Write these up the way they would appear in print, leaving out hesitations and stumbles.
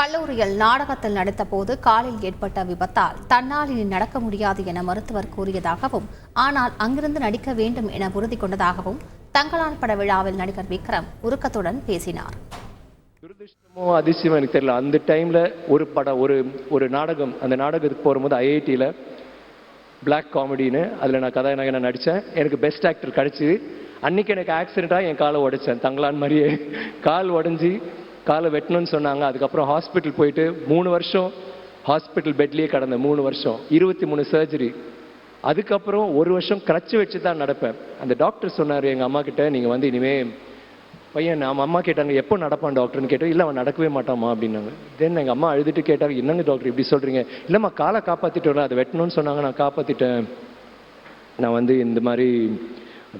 கல்லூரியில் நாடகத்தில் நடித்தபோது காலில் ஏற்பட்ட விபத்தால் தன்னால் இனி நடக்க முடியாது என மருத்துவர் கூறியதாகவும், ஆனால் அங்கிருந்து நடிக்க வேண்டும் என உறுதி கொண்டதாகவும் தங்களான் பட விழாவில் நடிகர் விக்ரம் உருக்கத்துடன் பேசினார். துரதிருஷ்டமோ அதிசயம் எனக்கு தெரியல. அந்த டைம்ல ஒரு நாடகம், அந்த நாடகத்துக்கு போகும்போது ஐஐடியில் பிளாக் காமெடின்னு அதில் நான் கதாநாயகனை நடித்தேன். எனக்கு பெஸ்ட் ஆக்டர் கிடச்சி. அன்னைக்கு எனக்கு ஆக்சிடென்ட்டாக என் காலை உடைச்சேன். தங்களான் மாதிரியே கால் உடஞ்சி காலை வெட்டணும்னு சொன்னாங்க. அதுக்கப்புறம் ஹாஸ்பிட்டல் போயிட்டு 3 வருஷம் ஹாஸ்பிட்டல் பெட்லேயே கடந்த 3 வருஷம் 23 சர்ஜரி. அதுக்கப்புறம் 1 வருஷம் கிரச்சு வச்சு தான் நடப்பேன். அந்த டாக்டர் சொன்னார் எங்கள் அம்மா கிட்ட, நீங்கள் வந்து இனிமேல் பையன், நம்ம அம்மா கேட்டாங்க எப்போ நடப்பான் டாக்டர்னு கேட்டோம். இல்லை அவன் நடக்கவே மாட்டாமா அப்படின்னாங்க. தென் எங்கள் அம்மா அழுதுட்டு கேட்டாங்க, என்னங்க டாக்டர் இப்படி சொல்கிறீங்க? இல்லைம்மா காலை காப்பாற்றிட்டு வரல, அதை வெட்டணும்னு சொன்னாங்க, நான் காப்பாற்றிட்டேன். நான் வந்து இந்த மாதிரி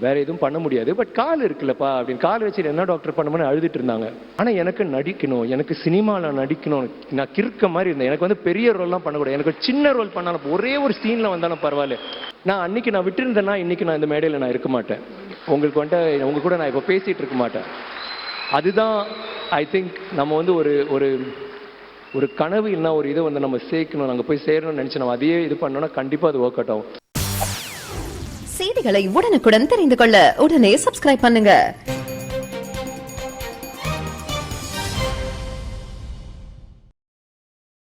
வேற எதுவும் பண்ண முடியாது, பட் கால் இருக்குல்லப்பா அப்படின்னு. கால் வச்சுட்டு என்ன டாக்டர் பண்ணணும்னு அழுதுட்டு இருந்தாங்க. ஆனால் எனக்கு நடிக்கணும், எனக்கு சினிமாவில் நடிக்கணும், நான் கிறுக்க மாதிரி இருந்தேன். எனக்கு வந்து பெரிய ரோல்லாம் பண்ணக்கூடாது, எனக்கு சின்ன ரோல் பண்ணாலும் ஒரே ஒரு சீனில் வந்தாலும் பரவாயில்ல. நான் அன்னைக்கு நான் விட்டுருந்தேன்னா இன்னைக்கு நான் இந்த மேடையில் நான் இருக்க மாட்டேன். உங்களுக்கு வந்துட்டு உங்க கூட நான் இப்போ பேசிட்டு இருக்க மாட்டேன். அதுதான் ஐ திங்க் நம்ம வந்து ஒரு கனவு இல்லைன்னா ஒரு இதை வந்து நம்ம சேர்க்கணும், நாங்கள் போய் சேரணும்னு நினச்சி நம்ம அதையே இது பண்ணோம்னா கண்டிப்பாக அது ஒர்க் அவுட் ஆகும். செய்திகளை உடனுக்குடன் தெரிந்து கொள்ள உடனே சப்ஸ்கிரைப் பண்ணுங்க.